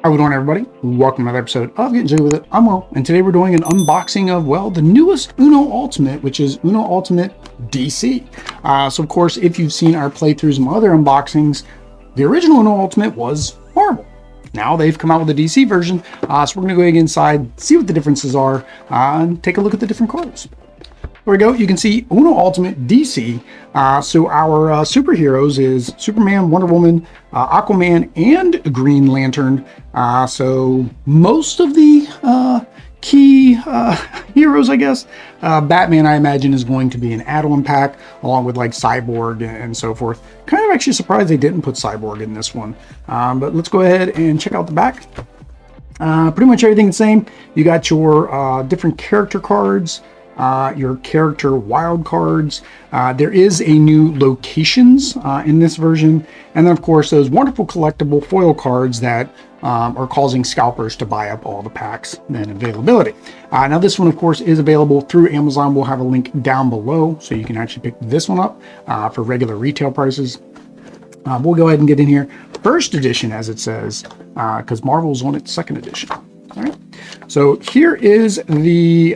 How we doing, everybody? Welcome to another episode of Getting Jiggy With It. I'm Will, and today we're doing an unboxing of, well, the newest Uno Ultimate, which is Uno Ultimate DC. So, of course, if you've seen our playthroughs and other unboxings, the original Uno Ultimate was Marvel. Now they've come out with a DC version, so we're going to go inside, see what the differences are, and take a look at the different cards. There we go. You can see Uno Ultimate DC. So our superheroes is Superman, Wonder Woman, Aquaman, and Green Lantern. So most of the key heroes, I guess. Batman, I imagine, is going to be an add-on pack, along with like Cyborg and so forth. Kind of actually surprised they didn't put Cyborg in this one. But let's go ahead and check out the back. Pretty much everything the same. You got your different character cards. Your character wild cards. There is a new locations in this version, and then of course those wonderful collectible foil cards that are causing scalpers to buy up all the packs and availability. Now this one of course is available through Amazon. We'll have a link down below so you can actually pick this one up for regular retail prices. We'll go ahead and get in here. First edition, as it says, because Marvel's on its second edition. All right, so here is the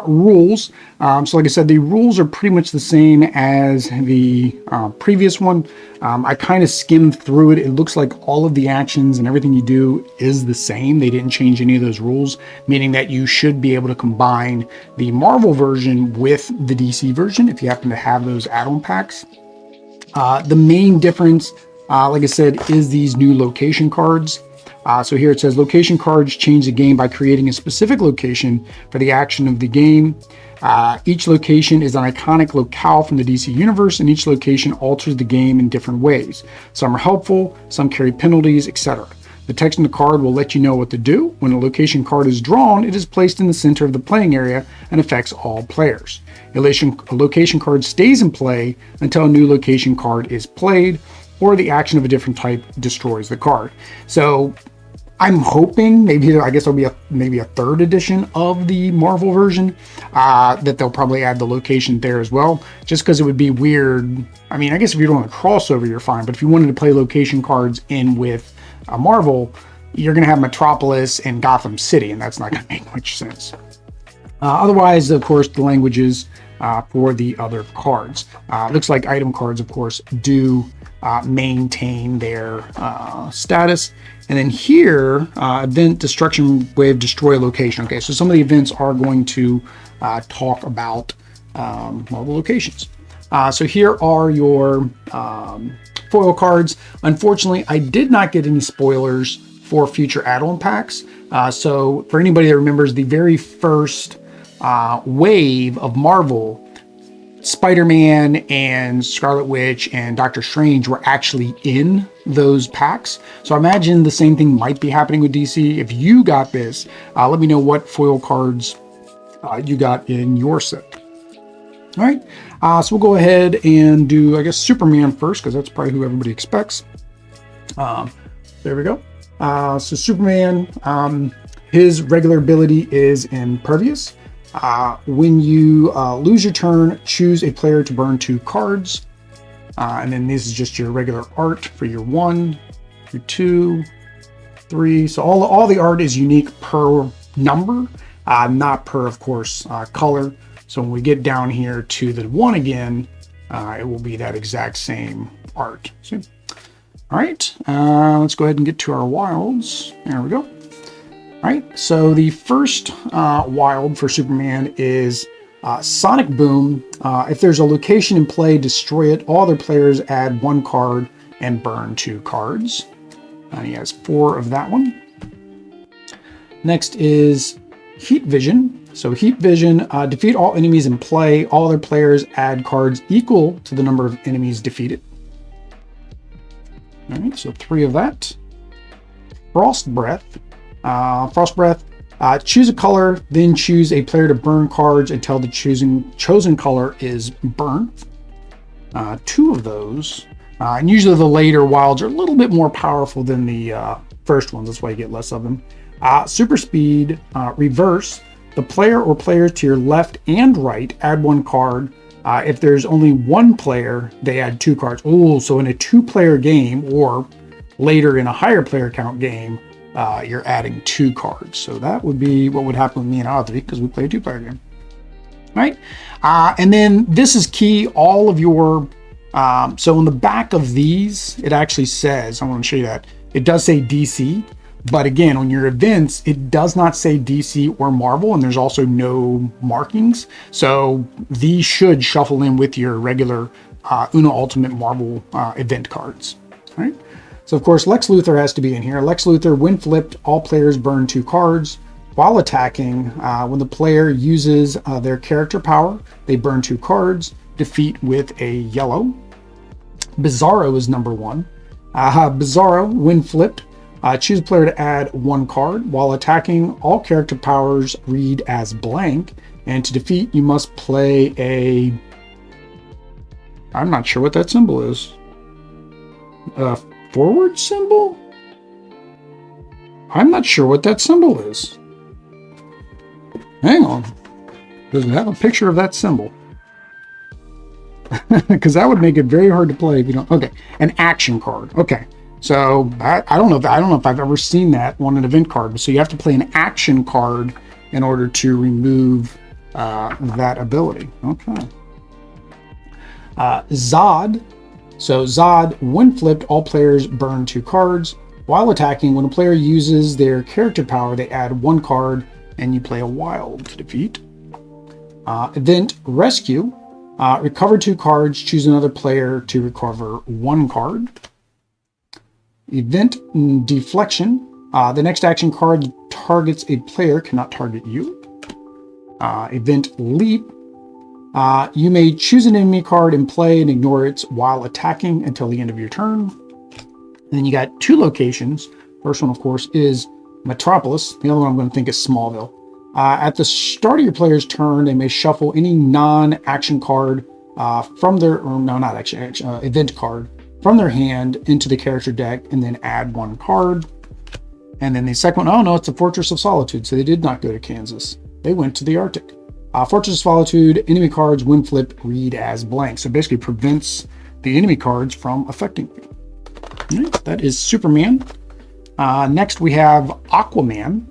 rules. So like I said, the rules are pretty much the same as the previous one. I kind of skimmed through it. It looks like all of the actions and everything you do is the same. They didn't change any of those rules, meaning that you should be able to combine the Marvel version with the DC version if you happen to have those add-on packs. The main difference, like I said, is these new location cards. So here it says location cards change the game by creating a specific location for the action of the game. Each location is an iconic locale from the DC universe, and each location alters the game in different ways. Some are helpful, some carry penalties, etc. The text on the card will let you know what to do. When a location card is drawn, it is placed in the center of the playing area and affects all players. A location card stays in play until a new location card is played, or the action of a different type destroys the card. So I'm hoping maybe, I guess there'll be maybe a third edition of the Marvel version, that they'll probably add the location there as well, just because it would be weird. I mean, I guess if you're doing a crossover, you're fine, but if you wanted to play location cards in with Marvel, you're going to have Metropolis and Gotham City, and that's not going to make much sense. Otherwise, of course, the languages for the other cards. Looks like item cards, of course, do maintain their status. And then here, event destruction wave destroy location. Okay, so some of the events are going to talk about Marvel locations. So here are your foil cards. Unfortunately, I did not get any spoilers for future add-on packs. So for anybody that remembers the very first wave of Marvel, Spider-Man and Scarlet Witch and Doctor Strange were actually in those packs. So I imagine the same thing might be happening with DC. If you got this, let me know what foil cards you got in your set. All right, so we'll go ahead and do, I guess, Superman first, because that's probably who everybody expects. There we go. So Superman, his regular ability is Impervious. When you lose your turn, choose a player to burn 2 cards. And then this is just your regular art for your 1, your 2, 3. So all the art is unique per number, not per, of course, color. So when we get down here to the 1 again, it will be that exact same art. See? All right, let's go ahead and get to our wilds. There we go. All right, so the first wild for Superman is Sonic Boom. If there's a location in play, destroy it. All other players add 1 card and burn 2 cards. He has 4 of that one. Next is Heat Vision. So Heat Vision, defeat all enemies in play. All other players add cards equal to the number of enemies defeated. All right, so 3 of that. Frost Breath. Choose a color, then choose a player to burn cards until the chosen color is burned. 2 of those. And usually the later wilds are a little bit more powerful than the first ones. That's why you get less of them. Super Speed, Reverse. The player or players to your left and right add 1 card. If there's only 1 player, they add 2 cards. Oh, so in a 2-player game, or later in a higher player count game, you're adding 2 cards. So that would be what would happen with me and Audrey, because we play a 2-player game. Right? And then this is key. All of your, so on the back of these, it actually says, I want to show you that, it does say DC, but again, on your events, it does not say DC or Marvel, and there's also no markings. So these should shuffle in with your regular Uno Ultimate Marvel event cards. All right? So of course, Lex Luthor has to be in here. Lex Luthor, when flipped, all players burn 2 cards. While attacking, when the player uses their character power, they burn 2 cards, defeat with a yellow. Bizarro is number 1. Bizarro, when flipped, choose a player to add 1 card. While attacking, all character powers read as blank, and to defeat, you must play a... I'm not sure what that symbol is. A forward symbol? I'm not sure what that symbol is. Hang on. Does it have a picture of that symbol? Because that would make it very hard to play if you don't. Okay, an action card. Okay, so I don't know if I've ever seen that on an event card. So you have to play an action card in order to remove that ability. Okay. Zod. So Zod, when flipped, all players burn 2 cards. While attacking, when a player uses their character power, they add 1 card, and you play a wild to defeat. Event Rescue. Recover 2 cards, choose another player to recover 1 card. Event Deflection. The next action card targets a player, cannot target you. Event Leap. You may choose an enemy card in play and ignore it while attacking until the end of your turn. And then you got 2 locations. First one, of course, is Metropolis. The other one I'm going to think is Smallville. At the start of your player's turn, they may shuffle any non-action card from their, or no, not action, event card from their hand into the character deck, and then add 1 card. And then the second one, oh no, it's the Fortress of Solitude. So they did not go to Kansas. They went to the Arctic. Fortress of Solitude, enemy cards, when flipped, read as blank. So basically prevents the enemy cards from affecting you. All right, that is Superman. Next we have Aquaman.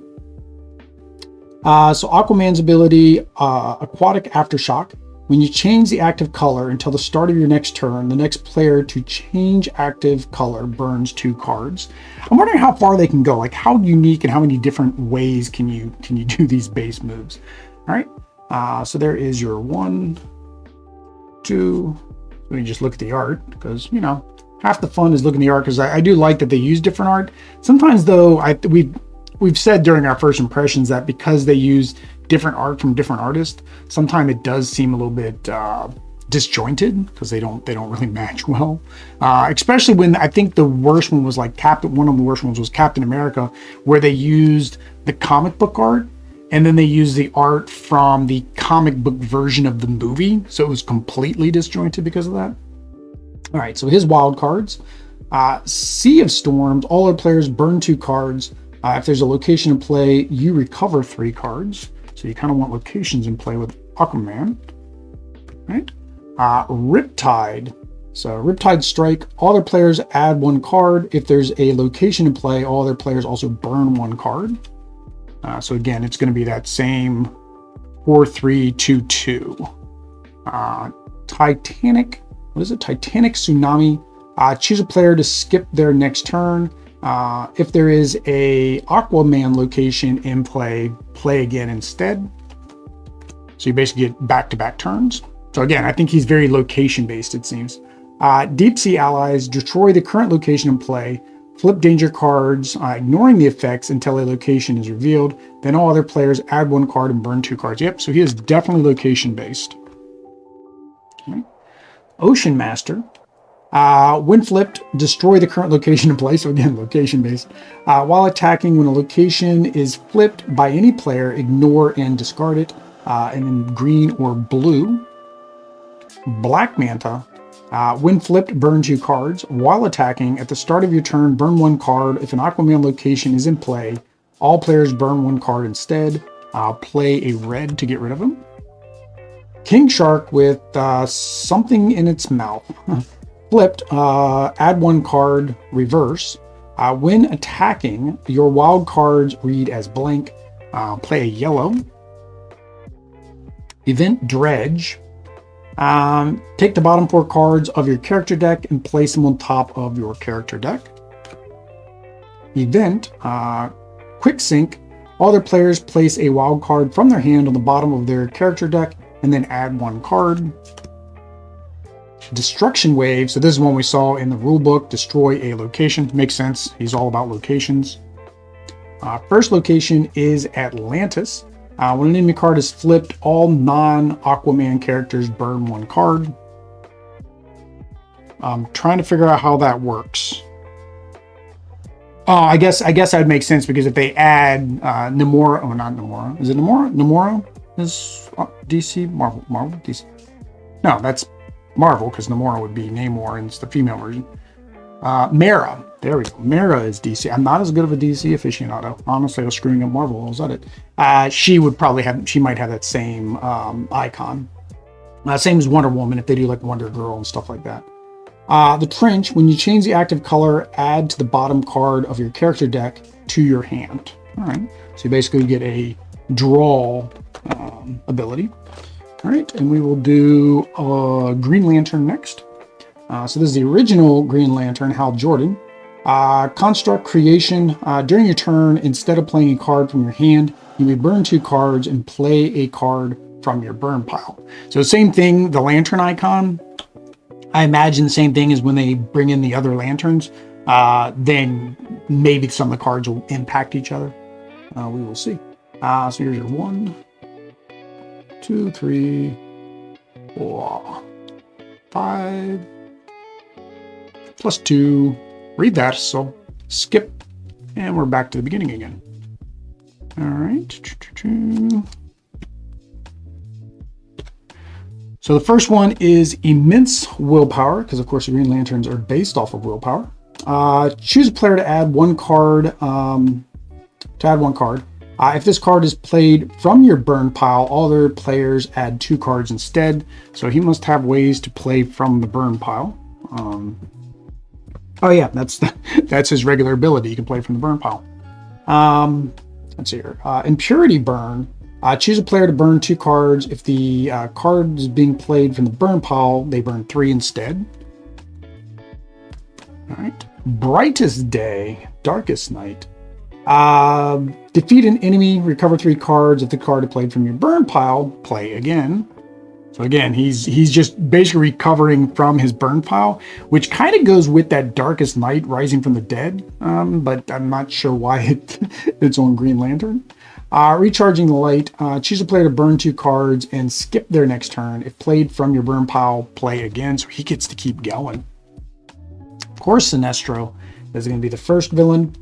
So Aquaman's ability, Aquatic Aftershock. When you change the active color until the start of your next turn, the next player to change active color burns 2 cards. I'm wondering how far they can go. Like how unique and how many different ways can you do these base moves? All right. So there is your 1, 2. Let me just look at the art because, you know, half the fun is looking at the art because I do like that they use different art. Sometimes though, we've said during our first impressions that because they use different art from different artists, sometimes it does seem a little bit disjointed because they don't really match well. Especially when I think the worst one was like one of the worst ones was Captain America, where they used the comic book art and then they used the art from the comic book version of the movie, so it was completely disjointed because of that. All right, so his wild cards. Sea of Storms, all our players burn 2 cards. If there's a location in play, you recover 3 cards. So you kind of want locations in play with Aquaman. Right? Riptide. So Riptide Strike, all their players add 1 card. If there's a location in play, all their players also burn 1 card. So again, it's going to be that same 4-3-2-2. Titanic. What is it? Titanic Tsunami. Choose a player to skip their next turn. If there is a Aquaman location in play, play again instead. So you basically get back-to-back turns. So again, I think he's very location-based, it seems. Deep Sea Allies, destroy the current location in play. Flip danger cards, ignoring the effects until a location is revealed. Then all other players add 1 card and burn 2 cards. Yep, so he is definitely location-based. Okay. Ocean Master. When flipped, destroy the current location in play. So again, location-based. While attacking, when a location is flipped by any player, ignore and discard it. And then green or blue. Black Manta. When flipped, burn 2 cards. While attacking, at the start of your turn, burn 1 card. If an Aquaman location is in play, all players burn 1 card instead. Play a red to get rid of him. King Shark with something in its mouth. Flipped, add 1 card, reverse. When attacking, your wild cards read as blank. Play a yellow. Event Dredge. Take the bottom 4 cards of your character deck and place them on top of your character deck. Event Quick Sync. All their players place a wild card from their hand on the bottom of their character deck and then add 1 card. Destruction Wave. So this is one we saw in the rulebook. Destroy a location. Makes sense. He's all about locations. First location is Atlantis. When an enemy card is flipped, all non-Aquaman characters burn 1 card. I'm trying to figure out how that works. Oh, I guess that would make sense because if they add Namora, oh, not Namora. Is it Namora? Namora is DC? Marvel, DC. No, that's Marvel because Namora would be Namor and it's the female version. Mera, there we go. Mera is DC. I'm not as good of a DC aficionado. Honestly, I was screwing up Marvel while I was at it. She might have that same icon. Same as Wonder Woman if they do like Wonder Girl and stuff like that. The Trench, when you change the active color, add to the bottom card of your character deck to your hand. All right, so you basically get a draw ability. All right, and we will do Green Lantern next. So this is the original Green Lantern, Hal Jordan. Construct Creation. During your turn, instead of playing a card from your hand, you may burn 2 cards and play a card from your burn pile. So same thing, the lantern icon. I imagine the same thing as when they bring in the other lanterns. Then maybe some of the cards will impact each other. We will see. So here's your 1, 2, 3, 4, 5, plus 2. Read that, so skip. And we're back to the beginning again. All right. So the first one is Immense Willpower, because of course the Green Lanterns are based off of willpower. Choose a player to add 1 card. If this card is played from your burn pile, all other players add 2 cards instead. So he must have ways to play from the burn pile. Oh yeah, that's his regular ability. You can play from the burn pile. Let's see here. Impurity Burn. Choose a player to burn 2 cards. If the card is being played from the burn pile, they burn 3 instead. All right. Brightest Day, Darkest Night. Defeat an enemy, recover 3 cards. If the card is played from your burn pile, play again. So again, he's just basically recovering from his burn pile, which kind of goes with that Darkest Night, Rising from the Dead. But I'm not sure why it's on Green Lantern. Recharging the Light. Choose a player to burn 2 cards and skip their next turn. If played from your burn pile, play again, so he gets to keep going. Of course, Sinestro is going to be the first villain.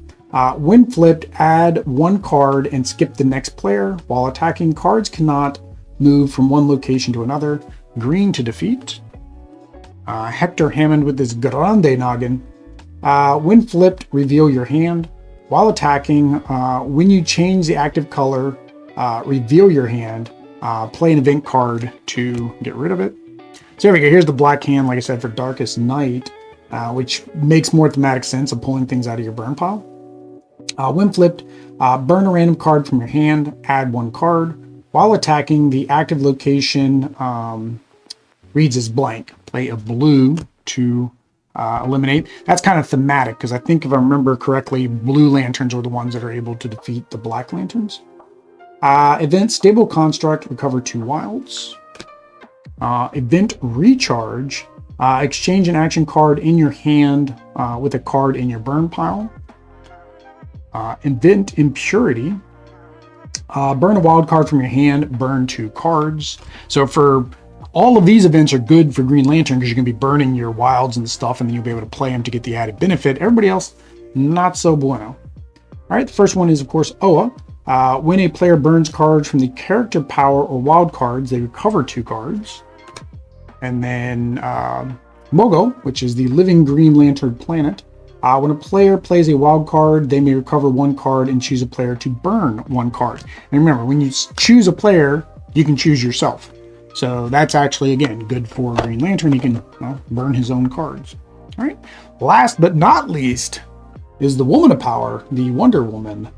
When flipped, add 1 card and skip the next player. While attacking, cards cannot move from one location to another. Green to defeat. Hector Hammond with this Grande Noggin. When flipped, reveal your hand. While attacking, when you change the active color, reveal your hand. Play an event card to get rid of it. So there we go. Here's the black hand, like I said, for Darkest Night, which makes more thematic sense of pulling things out of your burn pile. When flipped, burn a random card from your hand, add 1 card. While attacking, the active location reads as blank. Play a blue to eliminate. That's kind of thematic because I think if I remember correctly, blue lanterns are the ones that are able to defeat the black lanterns. Event Stable Construct, recover 2 wilds. Event Recharge, exchange an action card in your hand with a card in your burn pile. Event Impurity, burn a wild card from your hand, burn 2 cards. So for all of these events are good for Green Lantern because you're going to be burning your wilds and stuff, and then you'll be able to play them to get the added benefit. Everybody else, not so bueno. All right, the first one is, of course, Oa. When a player burns cards from the character power or wild cards, they recover 2 cards. And then Mogo, which is the living Green Lantern planet. When a player plays a wild card, they may recover 1 card and choose a player to burn 1 card. And remember, when you choose a player, you can choose yourself. So that's actually, again, good for Green Lantern. He can burn his own cards. All right. Last but not least, is the Woman of Power, the Wonder Woman.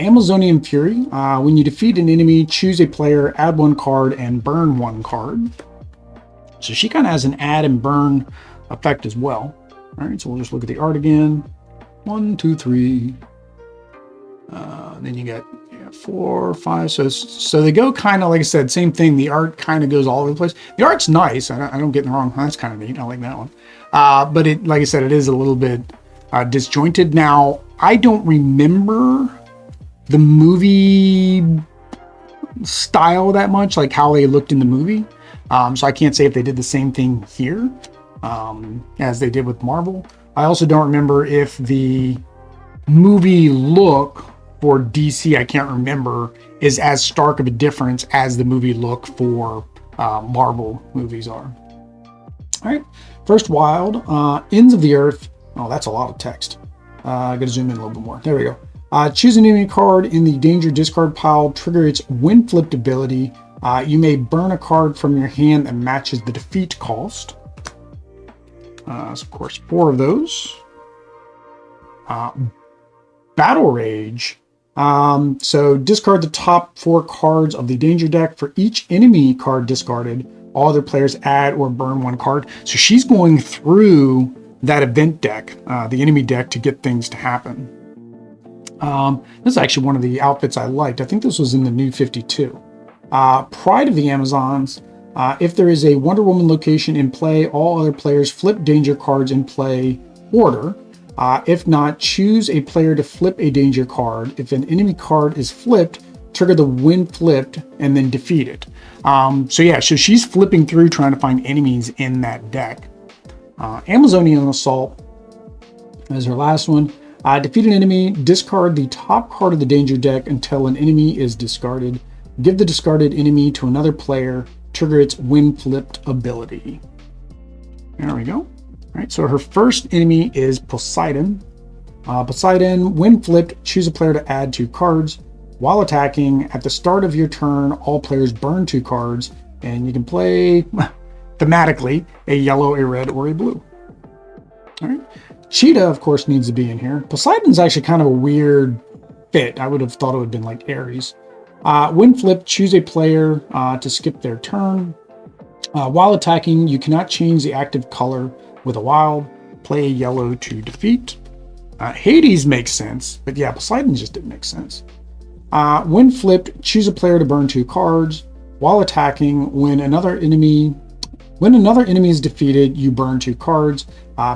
Amazonian Fury. When you defeat an enemy, choose a player, add 1 card, and burn 1 card. So she kind of has an add and burn effect as well. All right, so we'll just look at the art again. 1, 2, 3. Then you got 4, 5. So they go kind of, like I said, same thing. The art kind of goes all over the place. The art's nice. I don't get me wrong. That's kind of neat. I like that one. But it, like I said, it is a little bit disjointed. Now, I don't remember the movie style that much, like how they looked in the movie. So I can't say if they did the same thing here as they did with Marvel. I also don't remember if the movie look for DC, I can't remember, is as stark of a difference as the movie look for Marvel movies are. All right, first wild, Ends of the Earth. Oh, that's a lot of text. I gotta zoom in a little bit more. There we go. Choose an enemy card in the danger discard pile, trigger its when flipped ability. You may burn a card from your hand that matches the defeat cost. So of course, 4 of those. Battle Rage. So discard the top 4 cards of the danger deck. For each enemy card discarded, all other players add or burn 1 card. So she's going through that event deck, the enemy deck, to get things to happen. This is actually one of the outfits I liked. I think this was in the new 52. Pride of the Amazons. If there is a Wonder Woman location in play, all other players flip danger cards in play order. If not, choose a player to flip a danger card. If an enemy card is flipped, trigger the when flipped and then defeat it. So yeah, so she's flipping through trying to find enemies in that deck. Amazonian Assault is her last one. Defeat an enemy, discard the top card of the danger deck until an enemy is discarded. Give the discarded enemy to another player, trigger its when flipped ability. There we go. All right, so her first enemy is Poseidon. Poseidon, when flipped, choose a player to add 2 cards. While attacking, at the start of your turn, all players burn 2 cards, and you can play, thematically, a yellow, a red, or a blue. All right. Cheetah, of course, needs to be in here. Poseidon's actually kind of a weird fit. I would have thought it would have been like Ares. When flipped, choose a player to skip their turn. While attacking, you cannot change the active color with a wild. Play a yellow to defeat. Hades makes sense, but yeah, Poseidon just didn't make sense. When flipped, choose a player to burn 2 cards. While attacking, when another enemy is defeated, you burn 2 cards.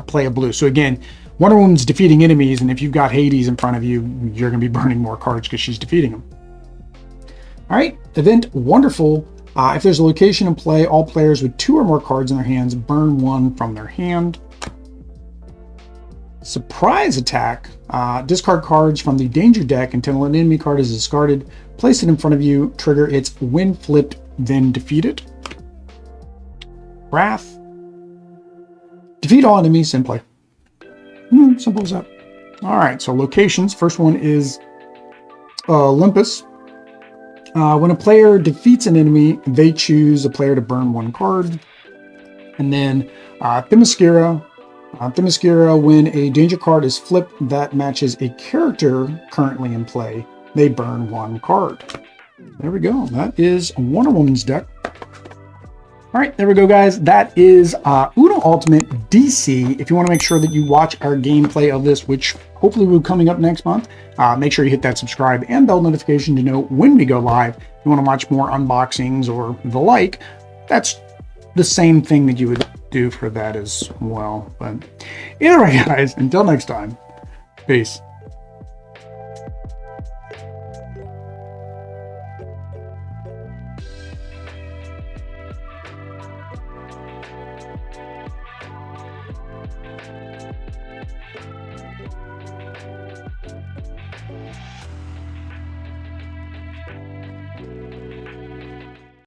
Play a blue. So again, Wonder Woman's defeating enemies, and if you've got Hades in front of you, you're going to be burning more cards because she's defeating them. All right, event Wonderful. If there's a location in play, all players with 2 or more cards in their hands burn 1 from their hand. Surprise Attack. Discard cards from the danger deck until an enemy card is discarded. Place it in front of you. Trigger its when flipped, then defeat it. Wrath. Defeat all enemies in play. Simple as that. All right, so locations. First one is Olympus. When a player defeats an enemy, they choose a player to burn 1 card. And then Themyscira. Themyscira, when a danger card is flipped that matches a character currently in play, they burn 1 card. There we go. That is Wonder Woman's deck. All right, there we go, guys. That is Uno Ultimate DC. If you want to make sure that you watch our gameplay of this, which hopefully will be coming up next month, make sure you hit that subscribe and bell notification to know when we go live. If you want to watch more unboxings or the like, that's the same thing that you would do for that as well. But either way, guys, until next time, peace.